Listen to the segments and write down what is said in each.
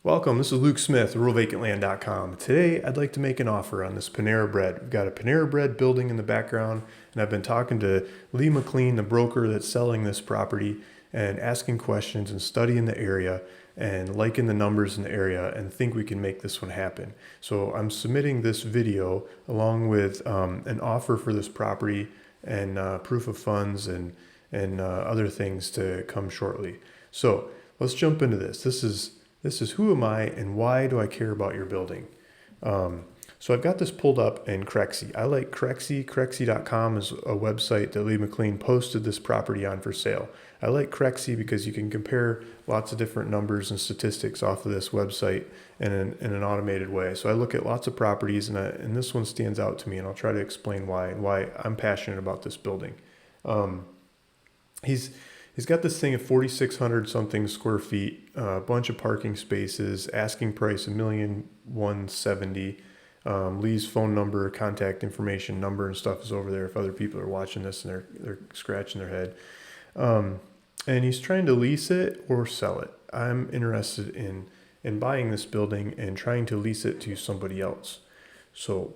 Welcome, this is Luke Smith, RuralVacantLand.com. Today, I'd like to make an offer on this Panera Bread. We've got a Panera Bread building in the background, and I've been talking to Lee McLean, the broker that's selling this property, and asking questions and studying the area and liking the numbers in the area and think we can make this one happen. So I'm submitting this video along with an offer for this property and proof of funds and other things to come shortly. So let's jump into this. This is who am I and why do I care about your building? So I've got this pulled up in Crexy. I like Crexy. Crexy.com is a website that Lee McLean posted this property on for sale. I like Crexy because you can compare lots of different numbers and statistics off of this website in an automated way. So I look at lots of properties and this one stands out to me, and I'll try to explain why and why I'm passionate about this building. He's got this thing at 4,600 something square feet, a bunch of parking spaces, asking price $1,170,000. Lee's phone number, contact information, number and stuff is over there if other people are watching this and they're scratching their head. And he's trying to lease it or sell it. I'm interested in buying this building and trying to lease it to somebody else. So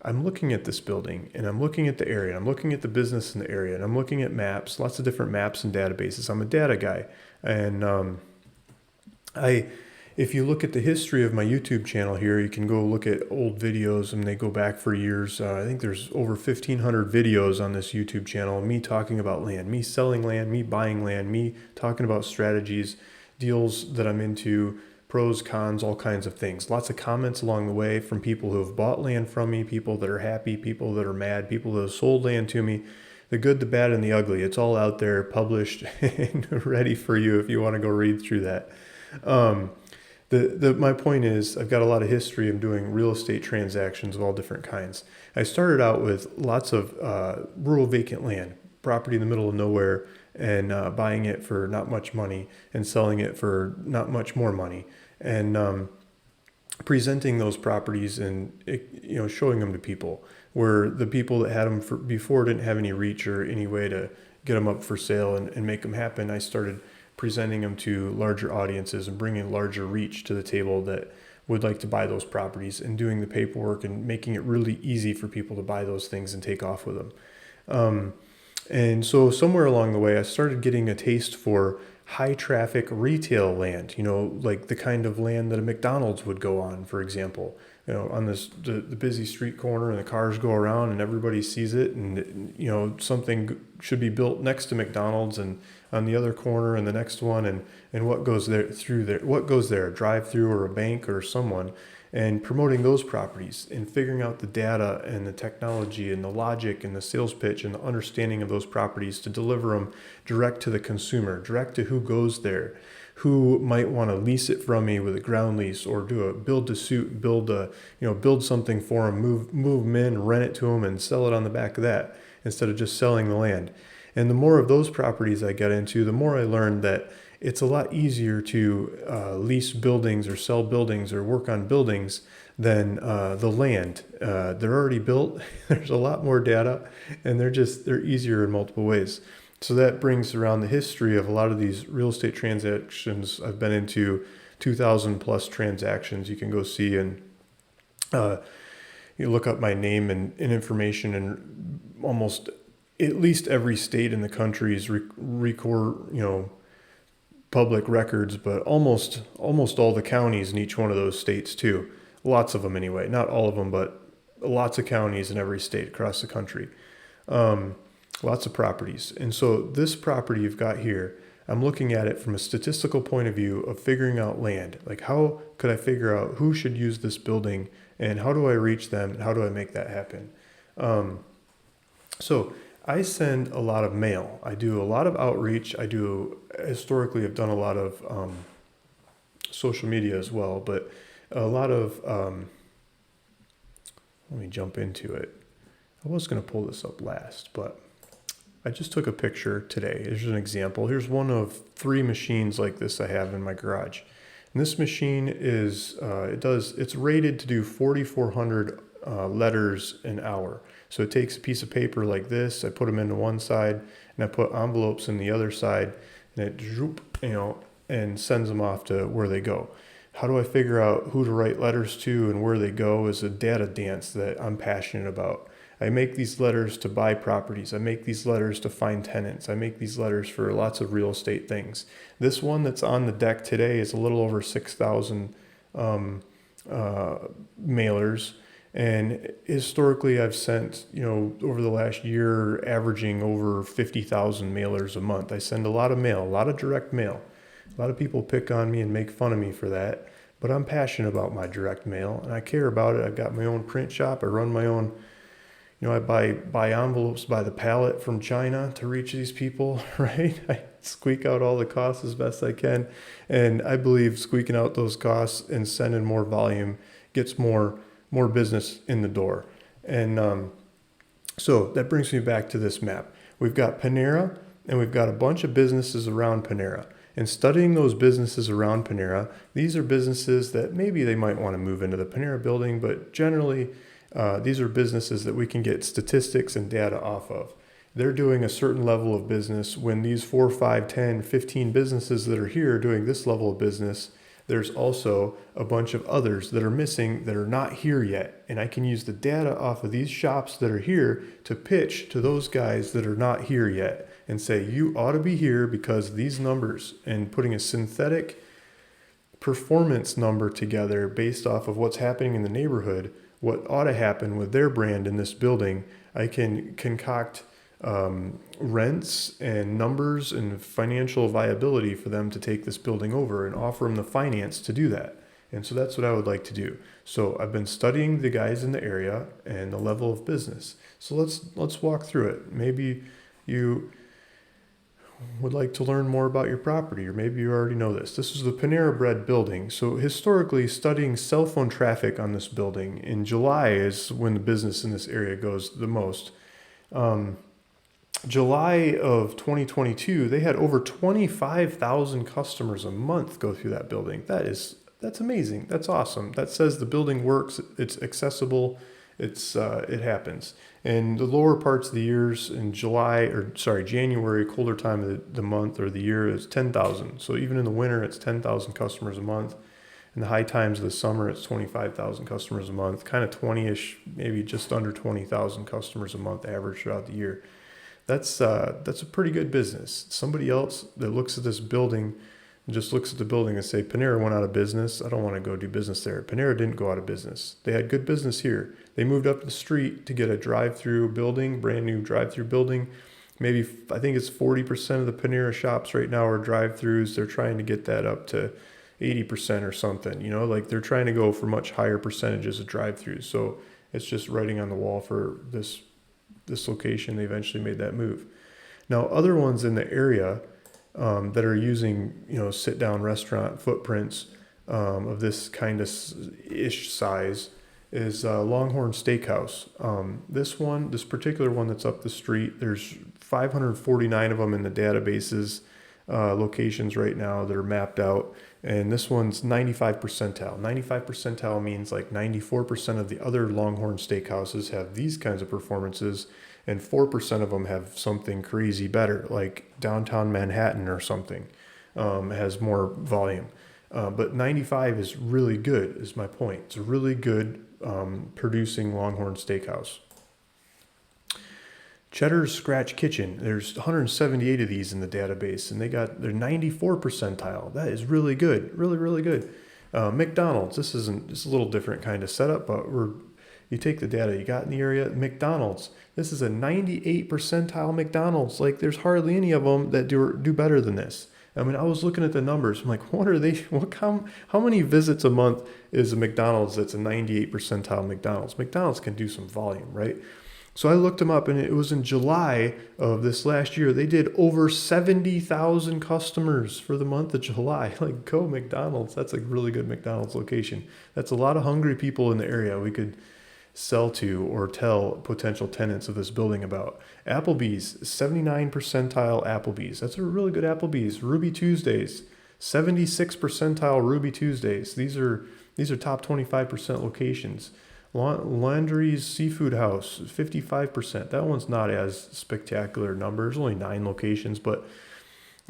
I'm looking at this building and I'm looking at the area, and I'm looking at the business in the area, and I'm looking at maps, lots of different maps and databases. I'm a data guy. And if you look at the history of my YouTube channel here, you can go look at old videos and they go back for years. I think there's over 1,500 videos on this YouTube channel, me talking about land, me selling land, me buying land, me talking about strategies, deals that I'm into, pros, cons, all kinds of things. Lots of comments along the way from people who have bought land from me, people that are happy, people that are mad, people that have sold land to me. The good, the bad, and the ugly. It's all out there, published and ready for you if you want to go read through that. My point is, I've got a lot of history of doing real estate transactions of all different kinds. I started out with lots of rural vacant land, property in the middle of nowhere, and buying it for not much money and selling it for not much more money, and presenting those properties and showing them to people, where the people that had them before didn't have any reach or any way to get them up for sale and make them happen. I started presenting them to larger audiences and bringing larger reach to the table that would like to buy those properties, and doing the paperwork and making it really easy for people to buy those things and take off with them. And so somewhere along the way, I started getting a taste for high traffic retail land, like the kind of land that a McDonald's would go on, for example, on the busy street corner, and the cars go around and everybody sees it. And, something should be built next to McDonald's and on the other corner and the next one. And what goes there, a drive-through or a bank or someone, and promoting those properties and figuring out the data and the technology and the logic and the sales pitch and the understanding of those properties to deliver them direct to the consumer, direct to who goes there, who might want to lease it from me with a ground lease, or do a build to suit, build something for them, move them in, rent it to them, and sell it on the back of that instead of just selling the land. And the more of those properties I get into, the more I learned that it's a lot easier to lease buildings or sell buildings or work on buildings than the land. They're already built. There's a lot more data, and they're easier in multiple ways. So that brings around the history of a lot of these real estate transactions. I've been into 2,000 plus transactions. You can go see, and you look up my name and information, and almost at least every state in the country is record, public records, but almost all the counties in each one of those states too. Lots of them anyway, not all of them, but lots of counties in every state across the country. Lots of properties. And so this property you've got here, I'm looking at it from a statistical point of view of figuring out land. Like, how could I figure out who should use this building, and how do I reach them, and how do I make that happen? So I send a lot of mail. I do a lot of outreach. Historically, I've done a lot of social media as well, but a lot of, let me jump into it. I was going to pull this up last, but I just took a picture today. Here's an example. Here's one of 3 machines like this I have in my garage. And this machine is, it's rated to do 4,400 letters an hour. So it takes a piece of paper like this, I put them into one side, and I put envelopes in the other side, and it and sends them off to where they go. How do I figure out who to write letters to and where they go is a data dance that I'm passionate about. I make these letters to buy properties. I make these letters to find tenants. I make these letters for lots of real estate things. This one that's on the deck today is a little over 6,000 mailers. And historically, I've sent, over the last year, averaging over 50,000 mailers a month. I send a lot of mail, a lot of direct mail. A lot of people pick on me and make fun of me for that, but I'm passionate about my direct mail and I care about it. I've got my own print shop. I run my own, I buy envelopes by the pallet from China to reach these people, right? I squeak out all the costs as best I can. And I believe squeaking out those costs and sending more volume gets more business in the door. And so that brings me back to this map. We've got Panera and we've got a bunch of businesses around Panera. And studying those businesses around Panera, these are businesses that maybe they might want to move into the Panera building, but generally these are businesses that we can get statistics and data off of. They're doing a certain level of business. When these 4, 5, 10, 15 businesses that are here doing this level of business, there's also a bunch of others that are missing that are not here yet. And I can use the data off of these shops that are here to pitch to those guys that are not here yet and say, you ought to be here because these numbers, and putting a synthetic performance number together based off of what's happening in the neighborhood, what ought to happen with their brand in this building. I can concoct rents and numbers and financial viability for them to take this building over and offer them the finance to do that. And so that's what I would like to do. So I've been studying the guys in the area and the level of business. So let's walk through it. Maybe you would like to learn more about your property, or maybe you already know this. This is the Panera Bread building. So historically, studying cell phone traffic on this building in July is when the business in this area goes the most. July of 2022, they had over 25,000 customers a month go through that building. That's amazing. That's awesome. That says the building works. It's accessible. It happens. And the lower parts of the years in January, colder time of the month or the year is 10,000. So even in the winter, it's 10,000 customers a month. In the high times of the summer, it's 25,000 customers a month, kind of 20-ish, maybe just under 20,000 customers a month average throughout the year. That's a pretty good business. Somebody else that looks at this building and just looks at the building and say, Panera went out of business. I don't want to go do business there. Panera didn't go out of business. They had good business here. They moved up the street to get a drive-through building, brand new drive-through building. Maybe, I think it's 40% of the Panera shops right now are drive-throughs. They're trying to get that up to 80% or something, like they're trying to go for much higher percentages of drive-throughs. So it's just writing on the wall for this location. They eventually made that move. Now, other ones in the area that are using, sit-down restaurant footprints of this kind of ish size is Longhorn Steakhouse. This particular one that's up the street, there's 549 of them in the databases locations right now that are mapped out. And this one's 95 percentile. 95 percentile means like 94% of the other Longhorn Steakhouses have these kinds of performances, and 4% of them have something crazy better, like downtown Manhattan or something, has more volume. But 95 is really good, is my point. It's a really good producing Longhorn Steakhouse. Cheddar's Scratch Kitchen, there's 178 of these in the database, and they're 94 percentile. That is really good, really, really good. McDonald's, this is a little different kind of setup, but you take the data you got in the area. McDonald's, this is a 98 percentile McDonald's. Like, there's hardly any of them that do better than this. I mean, I was looking at the numbers. I'm like, how many visits a month is a McDonald's that's a 98 percentile McDonald's? McDonald's can do some volume, right? So I looked them up, and it was in July of this last year. They did over 70,000 customers for the month of July. Like, go McDonald's. That's a really good McDonald's location. That's a lot of hungry people in the area we could sell to or tell potential tenants of this building about. Applebee's, 79 percentile Applebee's. That's a really good Applebee's. Ruby Tuesdays, 76 percentile Ruby Tuesdays. These are top 25% locations. Landry's Seafood House, 55%. That one's not as spectacular numbers, only 9 locations, but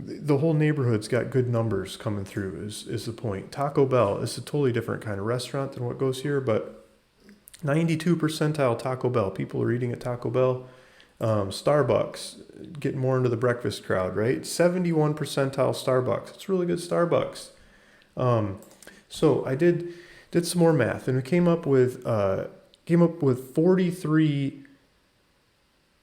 the whole neighborhood's got good numbers coming through is the point. Taco Bell is a totally different kind of restaurant than what goes here, but 92 percentile Taco Bell. People are eating at Taco Bell. Starbucks, getting more into the breakfast crowd, right? 71 percentile Starbucks. It's really good Starbucks. So I did some more math, and we came up with 43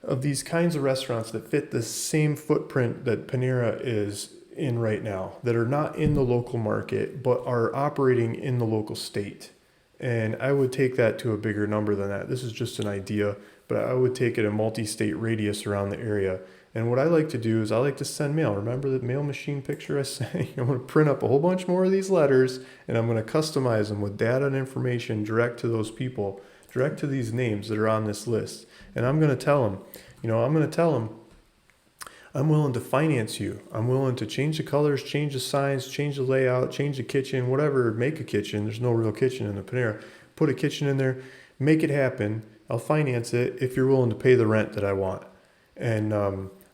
of these kinds of restaurants that fit the same footprint that Panera is in right now, that are not in the local market but are operating in the local state. And I would take that to a bigger number than that. This is just an idea, but I would take it a multi-state radius around the area. And what I like to do is I like to send mail. Remember the mail machine picture I sent? I'm going to print up a whole bunch more of these letters, and I'm going to customize them with data and information direct to those people, direct to these names that are on this list. And I'm going to tell them, I'm willing to finance you. I'm willing to change the colors, change the signs, change the layout, change the kitchen, whatever, make a kitchen. There's no real kitchen in the Panera. Put a kitchen in there, make it happen. I'll finance it if you're willing to pay the rent that I want. And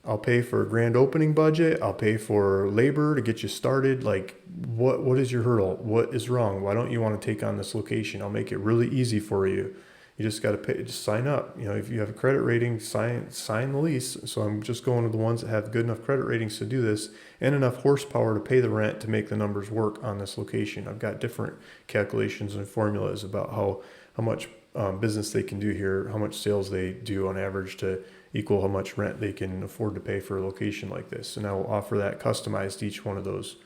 I'll pay for a grand opening budget. I'll pay for labor to get you started. Like, what is your hurdle? What is wrong? Why don't you want to take on this location? I'll make it really easy for you. You just got to pay, just sign up. If you have a credit rating, sign the lease. So I'm just going to the ones that have good enough credit ratings to do this and enough horsepower to pay the rent to make the numbers work on this location. I've got different calculations and formulas about how much business they can do here, how much sales they do on average to equal how much rent they can afford to pay for a location like this. And I will offer that customized to each one of those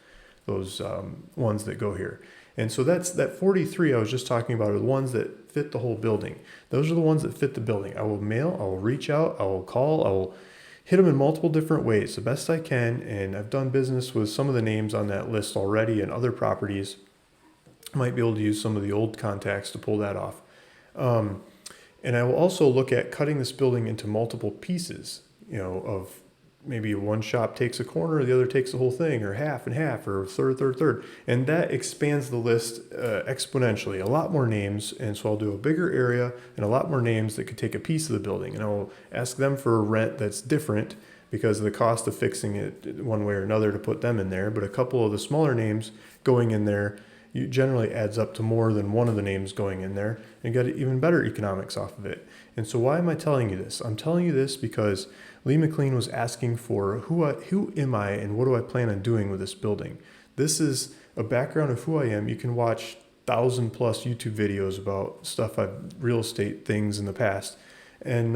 ones that go here. And so that 43 I was just talking about are the ones that fit the whole building. Those are the ones that fit the building. I will mail, I will reach out, I will call, I will hit them in multiple different ways, the best I can. And I've done business with some of the names on that list already and other properties. I might be able to use some of the old contacts to pull that off. And I will also look at cutting this building into multiple pieces, of maybe one shop takes a corner, the other takes the whole thing, or half and half, or third. And that expands the list exponentially, a lot more names. And so I'll do a bigger area and a lot more names that could take a piece of the building. And I'll ask them for a rent that's different because of the cost of fixing it one way or another to put them in there. But a couple of the smaller names going in there generally adds up to more than one of the names going in there, and get even better economics off of it. And so why am I telling you this? I'm telling you this because Lee McLean was asking for who am I and what do I plan on doing with this building? This is a background of who I am. You can watch 1,000+ YouTube videos about real estate things in the past. And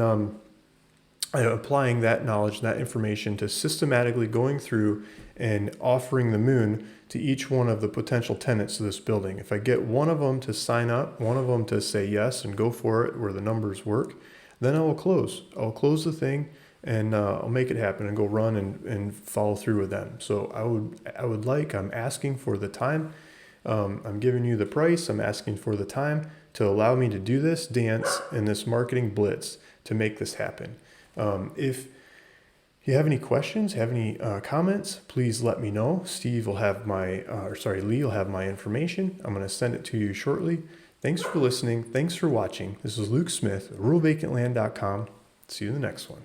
applying that knowledge and that information to systematically going through and offering the moon to each one of the potential tenants of this building. If I get one of them to sign up, one of them to say yes and go for it where the numbers work, then I will close. I'll close the thing and I'll make it happen and go run and follow through with them. So I'm asking for the time. I'm giving you the price. I'm asking for the time to allow me to do this dance and this marketing blitz to make this happen. If you have any questions, have any comments, please let me know. Lee will have my information. I'm going to send it to you shortly. Thanks for listening. Thanks for watching. This is Luke Smith, ruralvacantland.com. See you in the next one.